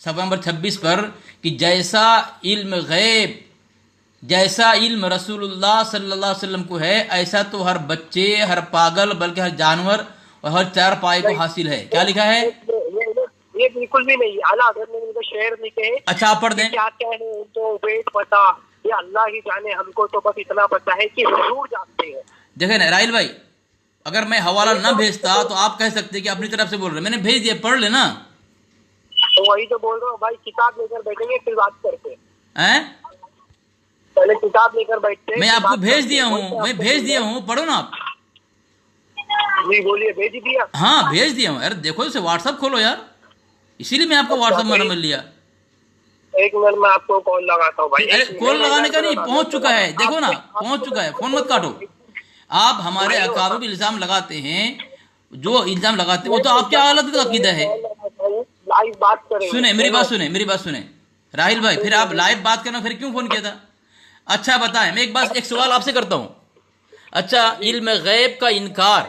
صفحہ نمبر 26 پر کہ جیسا علم غیب، جیسا علم رسول اللہ صلی اللہ علیہ وسلم کو ہے، ایسا تو ہر بچے، ہر پاگل، بلکہ ہر جانور اور ہر چار پائے کو حاصل ہے۔ کیا لکھا ہے؟ یہ بالکل بھی نہیں، اعلیٰ حضرت نے ان کو شعر لکھے ہیں۔ اچھا آپ پڑھ دیں۔ کیا کہنے تو ویٹ پتا، یہ اللہ ہی جانے، ہم کو تو بس اتنا پتا ہے کہ حضور جانتے ہیں۔ دیکھیں نا راہیل بھائی، اگر میں حوالہ نہ بھیجتا تو آپ کہہ سکتے کہ اپنی طرف سے بول رہے، میں نے بھیج دیا، پڑھ لینا۔ تو وہی تو بول رہا ہوں بھائی، کتاب لے کر بیٹھیں گے پھر بات کرتے ہیں۔ ہیں؟ پہلے کتاب لے کر بیٹھتے ہیں، میں آپ کو بھیج دیا ہوں، میں بھیج دیا ہوں، پڑھو نا آپ۔ جی بولیے، بھیج دیا؟ ہاں بھیج دیا ہوں یار، دیکھو اسے واٹس ایپ کھولو یار، اسی لیے میں آپ کو واٹس ایپ میں نمبر لیا۔ ایک منٹ میں آپ کو کال لگاتا ہوں بھائی۔ ارے کال لگانے کا نہیں، پہنچ چکا ہے، دیکھو نا پہنچ چکا ہے، فون مت کاٹو۔ آپ ہمارے اکابر پہ الزام لگاتے ہیں، جو الزام لگاتے ہیں وہ تو آپ کیا غلط عقیدہ ہے۔ لائیو بات کریں، سنیں میری بات سنیں راہیل بھائی، پھر آپ لائیو بات کرنا پھر کیوں فون کیا تھا؟ اچھا بتائیں، میں ایک سوال آپ سے کرتا ہوں۔ اچھا علم غیب کا انکار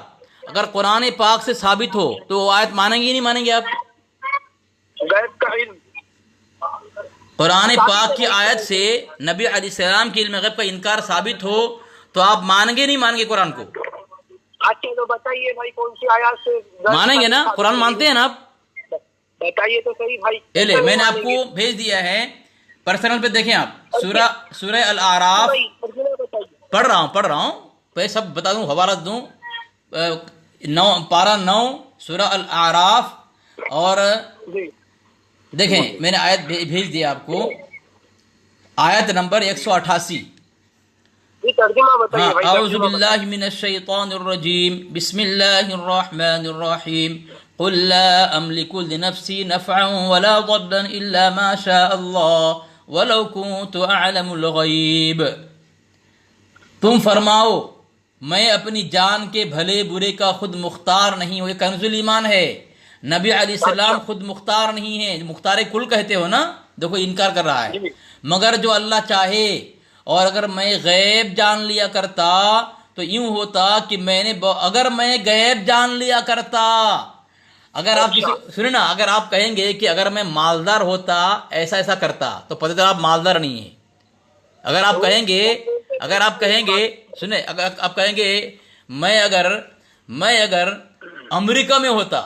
اگر قرآن پاک سے ثابت ہو تو وہ آیت مانیں گے یا نہیں مانیں گے آپ؟ غیب کا علم قرآن پاک کی آیت سے نبی علیہ السلام کی علم غیب کا انکار ثابت ہو تو آپ مانیں گے نہیں مانیں گے قرآن کو؟ اچھا تو بتائیے بھائی، کون سی آیات سے مانیں گے نا؟ قرآن مانتے ہیں نا آپ؟ بتائیے تو صحیح بھائی۔ لے میں نے آپ کو بھیج دیا ہے پرسنل پہ، دیکھیں آپ سورہ الاعراف پڑھ رہا ہوں پہ سب بتا دوں، حوالہ دوں، پارہ 9 سورہ الاعراف، اور دیکھیں میں نے آیت بھیج دیا آپ کو، آیت نمبر 188۔ ہاں، اعوذ باللہ من الشیطان الرجیم، بسم اللہ الرحمن الرحیم، قل لا املک لنفسی نفعا ولا ضرا الا ما شاء اللہ ولو كنت اعلم الغیب۔ تم فرماؤ میں اپنی جان کے بھلے برے کا خود مختار نہیں ہوں۔ یہ کنز ایمان ہے، نبی علیہ السلام خود مختار نہیں ہے، مختار کل کہتے ہو نا، دیکھو انکار کر رہا ہے، مگر جو اللہ چاہے، اور اگر میں غیب جان لیا کرتا تو یوں ہوتا کہ اگر میں غیب جان لیا کرتا، اگر آپ سنیں نا، اگر آپ کہیں گے کہ اگر میں مالدار ہوتا ایسا کرتا تو پتہ چلا آپ مالدار نہیں ہیں۔ اگر آپ کہیں گے سنیں، اگر آپ کہیں گے میں اگر امریکہ میں ہوتا،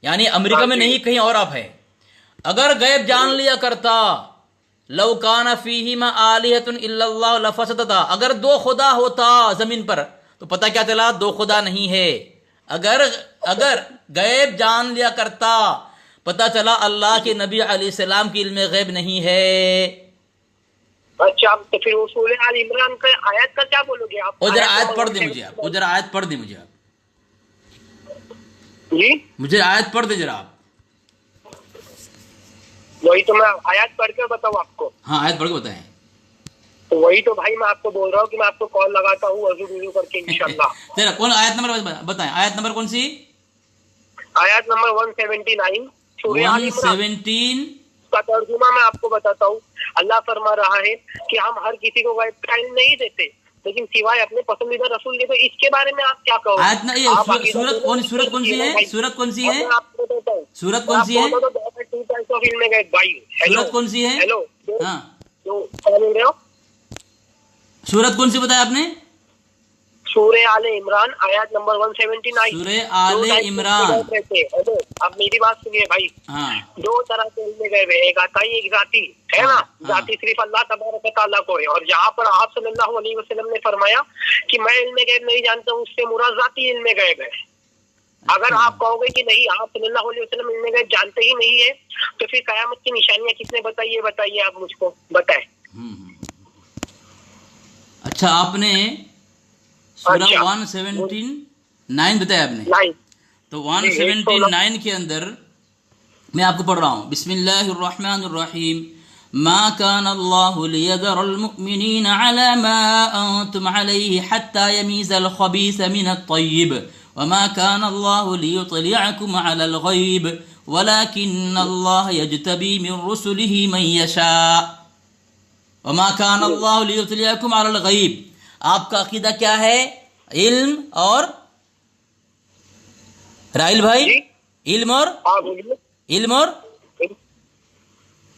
یعنی امریکہ میں نہیں کہیں اور آپ ہیں، اگر غیب جان لیا کرتا، لو کان فیہما آلہۃ الا اللہ لفسدتا، اگر 2 خدا ہوتا زمین پر تو پتہ کیا چلا 2 خدا نہیں ہے۔ اگر غیب جان لیا کرتا پتہ چلا اللہ کے نبی علیہ السلام کی علم غیب نہیں ہے۔ اچھا تو پھر سورہ آل عمران کا آیت کا کیا بولو گے آپ؟ ادھر آیت پڑھ دیں مجھے آپ، ادھر آیت پڑھ دیں مجھے آپ، جی مجھے آیت پڑھ دیں ذرا آپ۔ وہی تو میں آیات پڑھ کے بتاؤں آپ کو؟ ہاں آیت پڑھ کے بتائیں۔ تو وہی تو بھائی میں آپ کو بول رہا ہوں کہ میں آپ کو کال لگاتا ہوں وضو کر کے انشاءاللہ۔ ذرا کون آیت نمبر بتائیں، آیت نمبر کون سی؟ آیات نمبر 179 سورہ آل عمران 117 کا ترجمہ میں آپ کو بتاتا ہوں۔ اللہ فرما رہا ہے کہ ہم ہر کسی کو غیب کا علم نہیں دیتے لیکن سوائے اپنے پسندیدہ رسول کے۔ تو اس کے بارے میں آپ کیا کہو گے؟ آیت سورت کون سی ہے؟ سورت کون سی ہے؟ سورت کون سی ہے؟ سورت کون سی ہے؟ ہیلو، ہاں کیا بول رہے ہو؟ سورت کون سی بتایا آپ نے؟ سورہ آل عمران آیات نمبر 179۔ سورہ آل عمران۔ اب میری بات سنیے بھائی، ہاں 2 طرح سے علم غیب ہے، ایک عطائی ایک ذاتی ہے نا۔ ذاتی صرف اللہ تبارک و تعالیٰ کو ہے، اور جہاں پر آپ صلی اللہ علیہ وسلم نے فرمایا کہ میں علم غیب نہیں جانتا ہوں، اس سے مراد ذاتی علم غیب ہے۔ اگر آپ کہو گے کہ نہیں آپ صلی اللہ علیہ وسلم علم غیب جانتے ہی نہیں ہے تو پھر قیامت کی نشانیاں کس نے بتائی؟ بتائیے آپ مجھ کو بتائیں۔ اچھا آپ نے سورہ 179 بتایا آپ نے، تو 179 کے اندر میں آپ کو پڑھ رہا ہوں، بسم اللہ الرحمن الرحیم، ما كان الله ليذر المؤمنين على ما أنتم عليه حتى يميز الخبيث من الطيب وما كان الله ليطلعكم على الغيب ولكن الله يجتبي من رسله من يشاء وما كان الله ليطلعكم على الغيب۔ آپ کا عقیدہ کیا ہے؟ علم اور راہیل بھائی، علم اور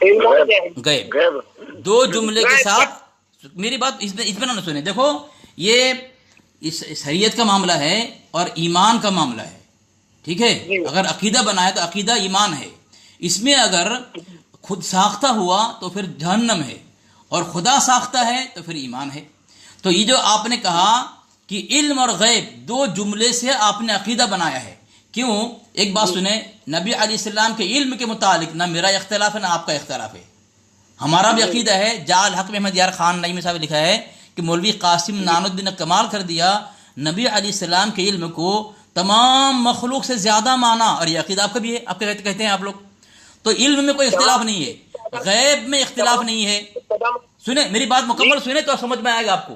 علم اور کیا ہے؟ غیب، غیب دو جملے کے ساتھ میری بات اس میں نہ سنیں. دیکھو یہ اس شریعت کا معاملہ ہے اور ایمان کا معاملہ ہے، ٹھیک ہے. اگر عقیدہ بنا ہے تو عقیدہ ایمان ہے. اس میں اگر خود ساختہ ہوا تو پھر جہنم ہے، اور خدا ساختہ ہے تو پھر ایمان ہے. تو یہ جو آپ نے کہا کہ علم اور غیب دو جملے سے آپ نے عقیدہ بنایا ہے، کیوں؟ ایک بات سنیں، نبی علیہ السلام کے علم کے متعلق نہ میرا اختلاف ہے نہ آپ کا اختلاف ہے. ہمارا بھی عقیدہ ہے. جال حق محمد یار خان نعیمی صاحب نے لکھا ہے کہ مولوی قاسم نانوتوی نے کمال کر دیا، نبی علیہ السلام کے علم کو تمام مخلوق سے زیادہ مانا، اور یہ عقیدہ آپ کا بھی ہے، آپ کہتے ہیں آپ لوگ. تو علم میں کوئی اختلاف نہیں ہے، غیب میں اختلاف نہیں ہے. سنیں میری بات مکمل سنیں تو سمجھ میں آئے گا آپ کو.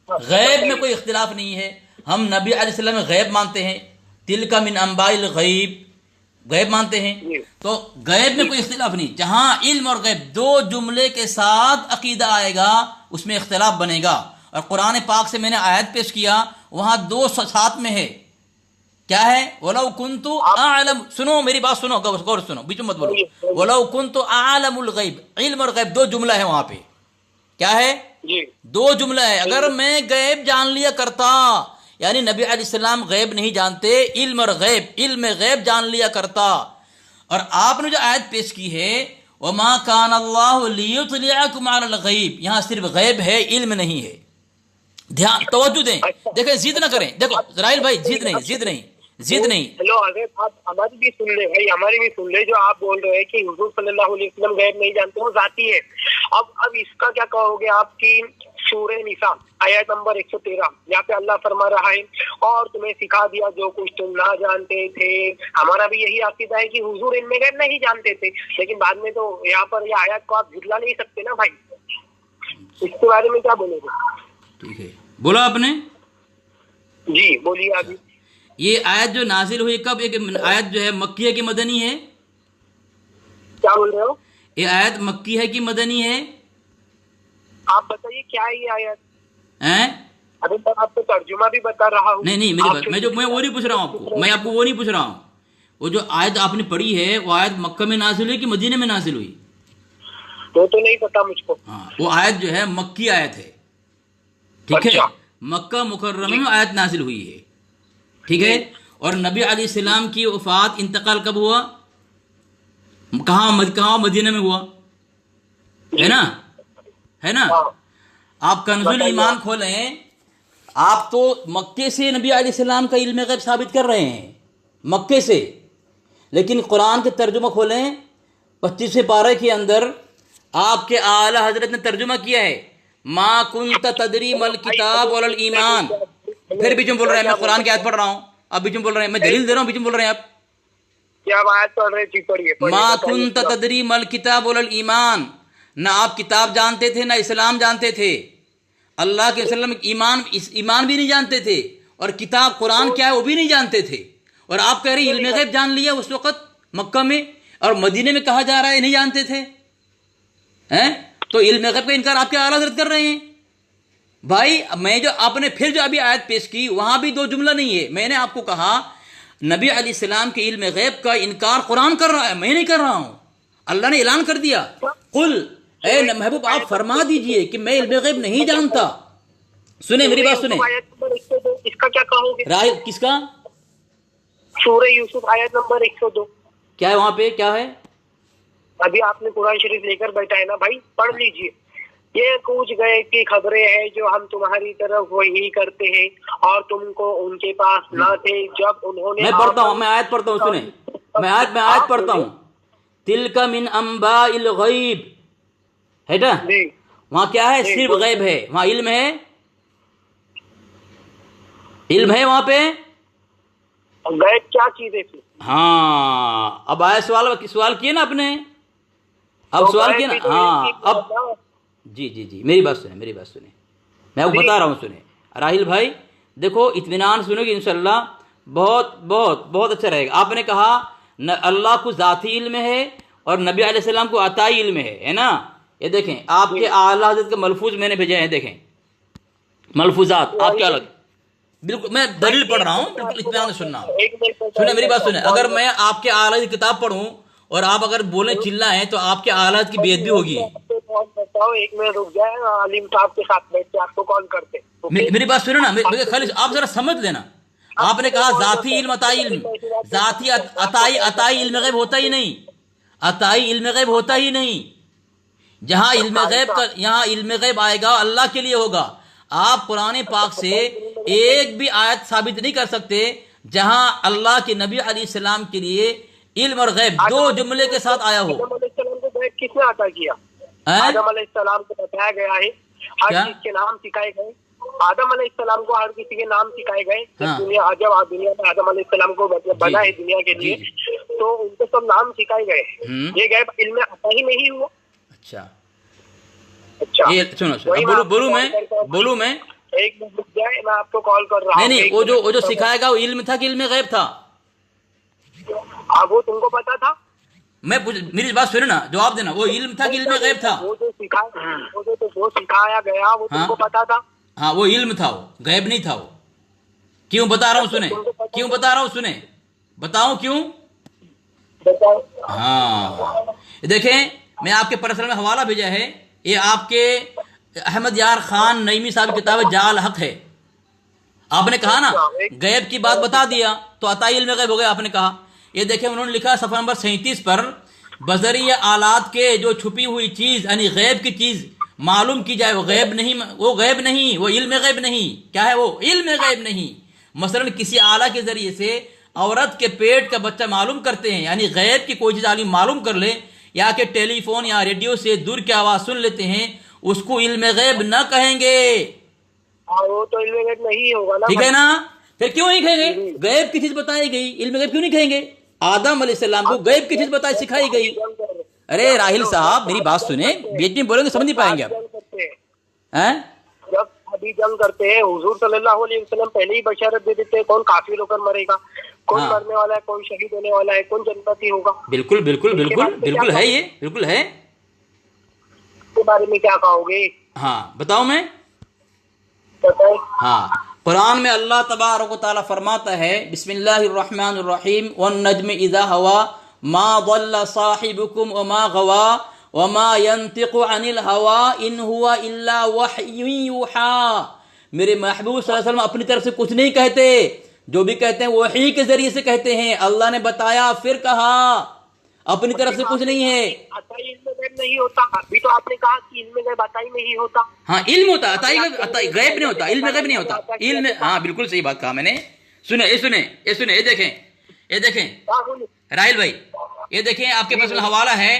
غیب میں کوئی اختلاف نہیں ہے. ہم نبی علیہ السلام میں غیب مانتے ہیں، تلک من انباء الغیب، غیب مانتے ہیں. تو غیب میں کوئی اختلاف نہیں. جہاں علم اور غیب دو جملے کے ساتھ عقیدہ آئے گا اس میں اختلاف بنے گا. اور قرآن پاک سے میں نے آیت پیش کیا، وہاں دو ساتھ میں ہے. کیا ہے؟ وَلَوْ كُنْتُ أَعْلَمُ، سنو میری بات سنو، غور سنو، بیچ میں مت بولو. وَلَوْ كُنْتُ أَعْلَمُ الْغَيْبِ، علم اور غیب دو جملہ ہے وہاں پہ. کیا ہے؟ دو جملہ ہے. اگر میں غیب جان لیا کرتا، یعنی نبی علیہ السلام غیب نہیں جانتے، علم اور غیب، علم غیب جان لیا کرتا. اور آپ نے جو آیت پیش کی ہے وَمَا كَانَ اللَّهُ لِيُطْلِعَكُمْ عَلَى الْغَيْبِ، یہاں صرف غیب ہے، علم نہیں ہے. دھیان توجہ دیں. دیکھیں ضد نہ کریں. دیکھو اسرائیل بھائی ضد نہیں. ہیلو حضرت، آپ ہماری بھی سن لے بھائی، ہماری بھی سن لے. جو آپ بول رہے ہیں کہ حضور صلی اللہ علیہ وسلم غیب نہیں جانتے، وہ ذاتی ہے. اب اس کا کیا کہو گے آپ کی سورہ نساء آیت نمبر 113، یہاں پہ اللہ فرما رہا ہے اور تمہیں سکھا دیا جو کچھ تم نہ جانتے تھے. ہمارا بھی یہی عقیدہ ہے کہ حضور علم غیب نہیں جانتے تھے، لیکن بعد میں تو یہاں پر یہ آیت کو آپ جھٹلا نہیں سکتے نا بھائی. اس کے بارے میں کیا بولے گا؟ ٹھیک ہے، بولا آپ نے. جی بولیے ابھی. یہ آیت جو نازل ہوئی کب؟ ایک آیت جو ہے مکی ہے کہ مدنی ہے؟ کیا بول رہے ہو؟ یہ آیت مکی ہے کہ مدنی ہے؟ آپ بتائیے کیا ہے یہ آیت. ہیں؟ ابھی میں آپ کو ترجمہ بھی بتا رہا ہوں. نہیں میری بات، میں وہ نہیں پوچھ رہا ہوں آپ کو، میں آپ کو وہ نہیں پوچھ رہا ہوں. وہ جو آیت آپ نے پڑھی ہے وہ آیت مکہ میں نازل ہوئی کہ مدینے میں نازل ہوئی؟ تو نہیں پتا مجھ کو. ہاں، وہ آیت جو ہے مکی آیت ہے، ٹھیک ہے. مکہ مکرمہ میں آیت نازل ہوئی ہے، ٹھیک ہے. اور نبی علیہ السلام کی وفات، انتقال کب ہوا؟ کہاں؟ مدینہ میں ہوا ہے نا. آپ کنز الایمان کھولیں، آپ تو مکے سے نبی علیہ السلام کا علم غیب ثابت کر رہے ہیں، مکے سے. لیکن قرآن کے ترجمہ کھولیں، 25 پارے کے اندر آپ کے اعلی حضرت نے ترجمہ کیا ہے ما کنت تدری مل کتاب ولا الایمان. پھر بیچ میں بول رہے ہیں میں قرآن کی آیت پڑھ رہا ہوں، اب بیچ میں بول رہے ہیں، میں دلیل دے رہا ہوں، بیچ میں بول رہے ہیں آپ. کیا آیت پڑھ رہے تھی؟ پڑھیے. ما کنت تدری مل کتاب ولا الایمان، نہ آپ کتاب جانتے تھے نہ اسلام جانتے تھے. اللہ کے وسلم ایمان بھی نہیں جانتے تھے، اور کتاب قرآن کیا ہے وہ بھی نہیں جانتے تھے. اور آپ کہہ رہے ہیں علم غیب جان لیا اس وقت مکہ میں، اور مدینے میں کہا جا رہا ہے نہیں جانتے تھے. تو علم غیب کا انکار آپ کے اعلیٰ حضرت کر رہے ہیں. بھائی میں جو آپ نے پھر جو ابھی آیت پیش کی وہاں بھی دو جملہ نہیں ہے. میں نے آپ کو کہا نبی علیہ السلام کے علم غیب کا انکار قرآن کر رہا ہے، میں نہیں کر رہا ہوں. اللہ نے اعلان کر دیا، قل، اے محبوب آپ فرما دیجئے کہ میں علم غیب نہیں جانتا. سنیں میری بات سنیں. اس کا کیا کہو گے؟ رائے کس کا؟ سورہ یوسف آیت نمبر 102. کیا ہے وہاں پہ؟ کیا ہے؟ ابھی آپ نے قرآن شریف لے کر بیٹھا ہے نا بھائی، پڑھ لیجئے. یہ کچھ گئے کی خبریں ہیں جو ہم تمہاری طرف وہی کرتے ہیں اور تم کو ان کے پاس نہ تھے جب انہوں نے. میں پڑھتا ہوں، میں آیت پڑھتا ہوں، سنیں. میں آیت پڑھتا ہوں. تلک من انباء الغیب ہے نا. وہاں کیا ہے؟ صرف غیب ہے، وہاں علم ہے، علم ہے وہاں پہ. غیب کیا چیز ہے؟ ہاں اب آیا سوال کیے نا آپ نے، اب سوال کیے نا. ہاں اب جی میری بات سنیں، میں آپ کو بتا رہا ہوں. سنیں راہیل بھائی، دیکھو اطمینان سنو گے انشاءاللہ بہت بہت بہت اچھا رہے گا. آپ نے کہا اللہ کو ذاتی علم ہے اور نبی علیہ السلام کو عطائی علم ہے نا. یہ دیکھیں آپ کے اعلیٰ حضرت کے ملفوظ میں نے بھیجے ہیں، دیکھیں ملفوظات آپ کیا الگ. بالکل میں دلیل پڑھ رہا ہوں، بالکل اطمینان سے سننا. سنیں میری بات سنیں. اگر میں آپ کے اعلیٰ کی کتاب پڑھوں اور آپ اگر بولیں چلائیں تو آپ کے آلات کی بے ادبی ہوگی. بتاؤ ایک منٹ رک جائے, عالم صاحب کے ساتھ بیٹھ کے آپ کو کال کرتے. میری بات سنو نا, خالی آپ ذرا سمجھ لینا. آپ نے کہا ذاتی علم عطائی علم, ذاتی عطائی علم غیب ہوتا ہی نہیں, عطائی علم غیب ہوتا ہی نہیں. جہاں علم غیب کا, یہاں علم غیب آئے گا اللہ کے لیے ہوگا. آپ قرآن پاک سے ایک بھی آیت ثابت نہیں کر سکتے جہاں اللہ کے نبی علیہ السلام کے لیے علم اور غیب دو جملے کے ساتھ آیا ہو. آدم علیہ السلام کو بیت کس نے عطا کیا؟ آدم علیہ السلام کو بتایا گیا ہے, ہر چیز کے نام سکھائے گئے. آدم علیہ السلام کو ہر کسی کے نام سکھائے گئے. جب دنیا میں آدم علیہ السلام کو بنا ہے دنیا کے لیے, تو ان کو سب نام سکھائے گئے. یہ غیب علم عطا ہی نہیں ہوا. اچھا اچھا سنو, بولوں میں ایک منٹ رک جائے, میں آپ کو کال کر رہا ہوں. نہیں, وہ جو سکھائے گا وہ علم تھا کہ علم غیب تھا؟ وہ تم کو پتا تھا؟ میری بات سنو نا, جواب دینا. وہ علم تھا کہ علم غیب تھا؟ وہ جو سکھایا گیا وہ تم کو پتا تھا؟ ہاں وہ علم تھا, وہ غیب نہیں تھا. وہ کیوں بتا رہا ہوں سنیں, کیوں بتا رہا ہوں سنیں, بتاؤں کیوں. ہاں دیکھیں, میں آپ کے پرسنل میں حوالہ بھیجا ہے, یہ آپ کے احمد یار خان نعیمی صاحب کی کتاب جال حق ہے. آپ نے کہا نا غیب کی بات بتا دیا تو عطائی علم غیب ہو گیا, آپ نے کہا. یہ دیکھیں انہوں نے لکھا صفحہ نمبر 37 پر, بذریعہ آلات کے جو چھپی ہوئی چیز یعنی غیب کی چیز معلوم کی جائے, وہ غیب نہیں, وہ غیب نہیں, وہ علم غیب نہیں. کیا ہے وہ؟ علم غیب نہیں. مثلا کسی آلہ کے ذریعے سے عورت کے پیٹ کا بچہ معلوم کرتے ہیں, یعنی غیب کی کوئی چیز عالم معلوم کر لے, یا کہ ٹیلی فون یا ریڈیو سے دور کی آواز سن لیتے ہیں, اس کو علم غیب نہ کہیں گے. وہ تو علم غیب نہیں ہوگا نا. ٹھیک ہے نا, پھر کیوں نہیں کہیں گے؟ غیب کی چیز بتائی گئی, علم غیب کیوں نہیں کہیں گے؟ آدم علیہ السلام کو غیب کی چیز بتائی, سکھائی گئی. ارے راہل صاحب میری بات سنیں, بیچ میں بولیں گے سمجھ نہیں پائیں گے آپ. جب ابھی جنگ کرتے ہیں حضور صلی اللہ علیہ وسلم پہلے ہی بشارت دے دیتے ہیں کون کافر ہو کر مرے گا, کون مرنے والا ہے, کون شہید ہونے والا ہے, کون جنتی ہوگا. بالکل بالکل بالکل بالکل ہے, یہ بالکل ہے. اس کے بارے میں کیا کہو گے؟ ہاں بتاؤ میں. ہاں قرآن میں اللہ تبارک و تعالیٰ فرماتا ہے, بسم اللہ الرحمن الرحیم, والنجم اذا ہوا ما ضل صاحبکم وما غوا وما ينطق عن الهوى ان هو الا وحی یوحی. میرے محبوب صلی اللہ علیہ وسلم اپنی طرف سے کچھ نہیں کہتے, جو بھی کہتے ہیں وحی کے ذریعے سے کہتے ہیں. اللہ نے بتایا پھر کہا, اپنی طرف سے کچھ نہیں ہے. نہیں ہوتا, ابھی تو آپ نے کہا کہ علم غیب عطائی نہیں ہوتا. ہاں علم ہوتا, عطائی غیب نہیں ہوتا, علم غیب نہیں ہوتا. علم, ہاں بالکل صحیح بات کہا میں نے. سنیں یہ دیکھیں راہل بھائی, یہ دیکھیں آپ کے پاس حوالہ ہے,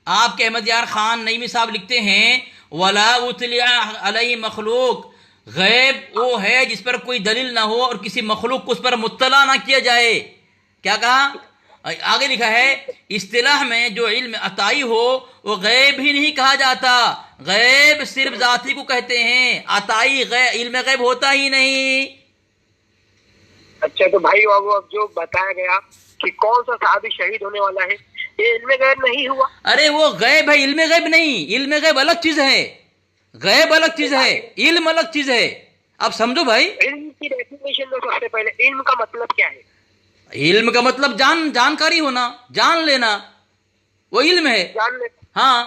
آپ کے احمد یار خان نعیمی صاحب لکھتے ہیں, ولا اطلع علیہ مخلوق, غیب وہ ہے جس پر کوئی دلیل نہ ہو اور کسی مخلوق کو اس پر مطلع نہ کیا جائے. کیا کہا آگے لکھا ہے, اصطلاح میں جو علم عطائی ہو وہ غیب ہی نہیں کہا جاتا, غیب صرف ذاتی کو کہتے ہیں, عطائی علم غیب ہوتا ہی نہیں. اچھا تو بھائی بابو اب جو بتایا گیا کہ کون سا صحابی شہید ہونے والا ہے, یہ علم غیب نہیں ہوا. ارے وہ غیب ہے, علم غیب نہیں. علم غیب الگ چیز ہے, غیب الگ چیز ہے, علم الگ چیز ہے. اب سمجھو بھائی, علم کی ڈیفینیشن میں سب سے پہلے علم کا مطلب کیا ہے؟ علم کا مطلب جانکاری ہونا, جان لینا, وہ علم ہے. جان لینا, ہاں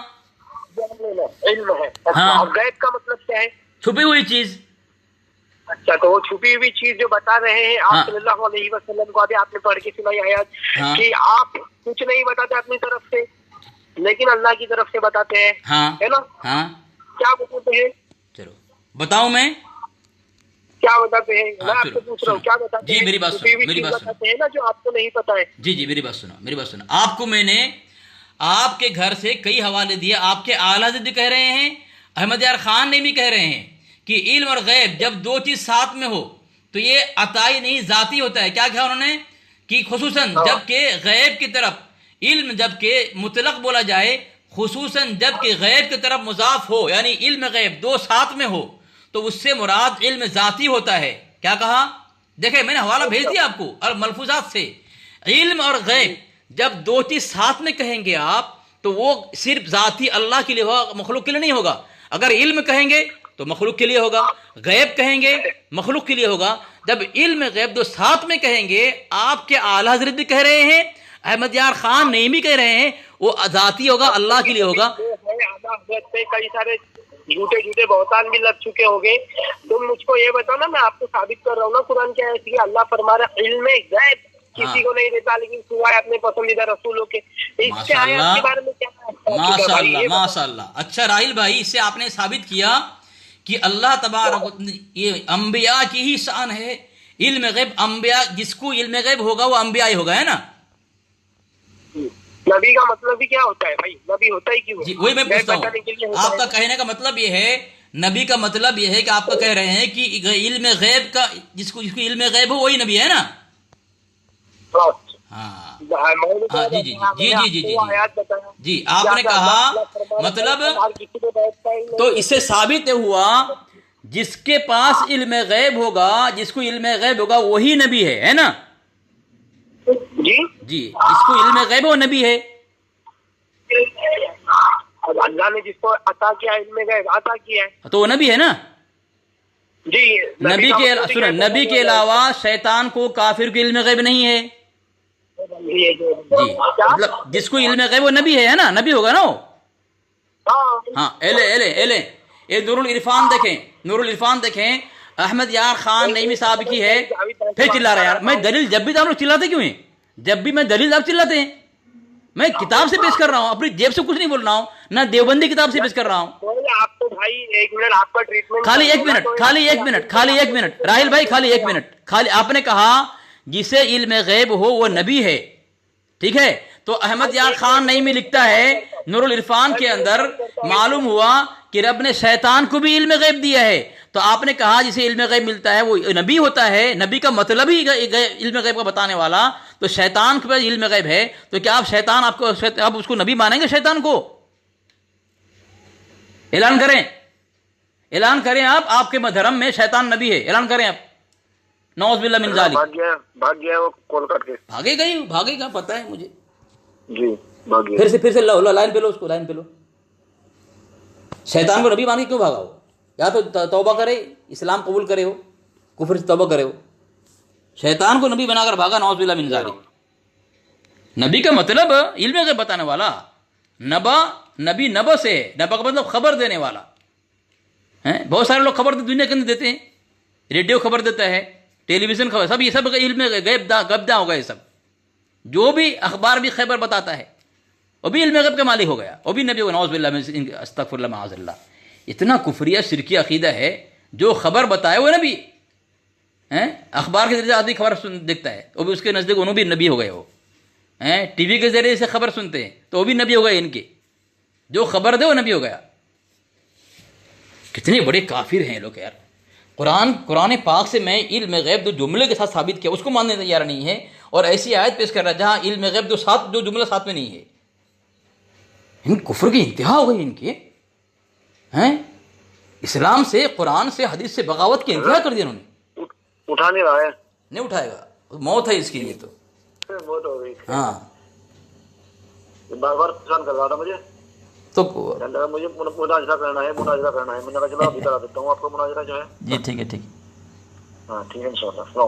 جان لینا علم ہے. ہاں. اور غیب کا مطلب کیا ہے؟ چھپی ہوئی چیز. اچھا تو وہ چھپی ہوئی چیز جو بتا رہے ہیں آپ صلی اللہ علیہ وسلم کو, ابھی آپ نے پڑھ کے سنائی آیات کہ آپ کچھ نہیں بتاتے اپنی طرف سے لیکن اللہ کی طرف سے بتاتے ہیں, ہے نا؟ کیا بتاتے ہیں؟ چلو بتاؤں میں کیا بتاتے ہیں, میں آپ سے پوچھ رہا ہوں کیا بتاتے ہیں؟ جی میری بات بتاتے ہیں نا جو آپ کو نہیں پتا ہے. جی میری بات سنو. آپ کو میں نے آپ کے گھر سے کئی حوالے دیے, آپ کے اعلیٰ حضرت کہہ رہے ہیں, احمد یار خان نے بھی کہہ رہے ہیں کہ علم اور غیب جب دو چیز ساتھ میں ہو تو یہ عطائی نہیں ذاتی ہوتا ہے. کیا کہا انہوں نے کہ خصوصاً جب کہ غیب کی طرف علم جب کہ مطلق بولا جائے, خصوصاً جب کہ غیب کی طرف مضاف ہو یعنی علم غیب دو ساتھ میں ہو تو اس سے مراد علم ذاتی ہوتا ہے. کیا کہا؟ دیکھیں میں نے حوالہ بھیج دیا آپ کو اور ملفوظات سے. علم اور غیب جب دو چیز ساتھ میں کہیں گے آپ تو وہ صرف ذاتی اللہ کے لیے ہوگا, مخلوق کے لیے نہیں ہوگا. اگر علم کہیں گے تو مخلوق کے لیے ہوگا, غیب کہیں گے مخلوق کے لیے ہوگا. جب علم غیب دو ساتھ میں کہیں گے, آپ کے اعلیٰ حضرت بھی کہہ رہے ہیں, احمد یار خان نعیمی کہہ رہے ہیں وہ ذاتی ہوگا، اللہ کے لیے ہوگا. اعلیٰ حضرت پہ کئی سارے جھوٹے بہتان بھی لگ چکے ہوں گے. تم مجھ کو یہ بتاؤ نا، میں آپ کو ثابت کر رہا ہوں نا قرآن کی آیت کہ اللہ فرما رہا ہے علم غیب کسی کو نہیں دیتا لیکن سوائے اپنے پسندیدہ رسولوں کے. اس کے آیات کے بارے میں کیا ماشاء اللہ ماشاء اللہ. اچھا راہیل بھائی، اس سے آپ نے ثابت کیا کہ اللہ تبارک یہ انبیاء کی ہی شان ہے. علم غیب انبیاء، جس کو علم غیب ہوگا وہ انبیاء ہی ہوگا، ہے نا. نبی کا مطلب بھی کیا ہوتا ہے بھائی؟ نبی ہوتا ہی کیوں؟ جی وہی میں پوچھتا ہوں. آپ کا کہنے کا مطلب یہ ہے، نبی کا مطلب یہ ہے کہ آپ کا کہہ رہے ہیں کہ علم غیب کا جس کو علم غیب ہو وہی نبی ہے نا. ہاں جی جی جی جی جی جی جی آپ نے کہا مطلب، تو اس سے ثابت ہوا جس کے پاس علم غیب ہوگا، جس کو علم غیب ہوگا وہی نبی ہے نا. جی جی جس کو علم غیب وہ نبی ہے. اللہ نے جس کو عطا کیا علم غیب عطا کیا ہے تو وہ نبی ہے نا. جی نبی کے سنیں، نبی کے علاوہ شیطان کو، کافر کو علم غیب نہیں ہے. جی مطلب جس کو علم غیب وہ نبی ہے نا، نبی ہوگا نا وہ. ہاں ایلے یہ نور العرفان دیکھیں، نور العرفان دیکھیں، احمد یار خان نعیمی صاحب کی ہے. پھر چلا رہا یار. میں دلیل جب بھی آپ لوگ چلاتے کیوں ہیں؟ جب بھی میں دلیل آپ چلاتے ہیں. میں کتاب سے پیش کر رہا ہوں، اپنی جیب سے کچھ نہیں بول رہا ہوں، نہ دیوبندی کتاب سے پیش کر رہا ہوں. آپ تو بھائی ایک منٹ، آپ کا ٹریٹمنٹ خالی ایک منٹ راہیل بھائی، خالی ایک منٹ. خالی آپ نے کہا جسے علم غیب ہو وہ نبی ہے، ٹھیک ہے. تو احمد یار خان نعیمی لکھتا ہے نور العرفان کے اندر، معلوم ہوا کہ رب نے شیطان کو بھی علم غیب دیا ہے. تو آپ نے کہا جسے علم غیب ملتا ہے وہ نبی ہوتا ہے. نبی کا مطلب ہی علم غیب کا بتانے والا. تو شیطان کے پاس علم غیب ہے، تو کیا آپ شیطان آپ اس کو نبی مانیں گے؟ شیطان کو اعلان کریں آپ کے دھرم میں شیطان نبی ہے، اعلان کریں آپ. نعوذ باللہ من ذالک. بھاگ گیا وہ کال کر کے. بھاگے گا پتہ ہے مجھے. جی بھاگ گیا. پھر سے لائن پہ لو، اس کو لائن پہ لو. شیطان کو نبی مان کے کیوں بھاگا ہو؟ یا تو توبہ کرے، اسلام قبول کرے ہو، کفر سے توبہ کرے ہو. شیطان کو نبی بنا کر بھاگا، نعوذ باللہ من ذالک. نبی کا مطلب علم غیب بتانے والا. نبی نبا سے، نبا کا مطلب خبر دینے والا. بہت سارے لوگ خبر دنیا کے اندر دیتے ہیں، ریڈیو خبر دیتا ہے، ٹیلی ویژن خبر، سب یہ سب علم غیب گبدا ہوگا. یہ سب جو بھی اخبار بھی خبر بتاتا ہے وہ بھی علم غیب کا مالک ہو گیا، وہ بھی نبی ہوگا. نعوذ باللہ من استغفر اللہ معاذ اللہ. اتنا کفریہ شرکی عقیدہ ہے. جو خبر بتائے وہ نبی، اخبار کے ذریعے آدمی خبر دیکھتا ہے، وہ بھی اس کے نزدیک انہوں بھی نبی ہو گئے. وہ ٹی وی کے ذریعے سے خبر سنتے ہیں تو وہ بھی نبی ہو گئے. ان کے جو خبر دے وہ نبی ہو گیا. کتنے بڑے کافر ہیں لوگ یار. قرآن پاک سے میں علم غیب جو جملے کے ساتھ ثابت کیا اس کو ماننے تیار نہیں ہے، اور ایسی آیت پیش کر رہا ہے جہاں علم غیب جو جملہ ساتھ میں نہیں ہے. ان کفر کی انتہا ہو گئی ان کی. اسلام سے، قرآن سے، حدیث سے بغاوت کی انتہا کر دی انہوں نے. اٹھا نہیں رہا ہے. نہیں اٹھائے گا، موت ہے اس کے لیے. تو موت ہو گئی. ہاں بار بار پریشان کر رہا تھا مجھے، تو مجھے مناظرہ کرنا ہے. میں نے کہا چلو ابھی کرا دیتا ہوں آپ کو مناظرہ جو ہے. جی ٹھیک ہے. ہاں ٹھیک ہے ان شاء اللہ.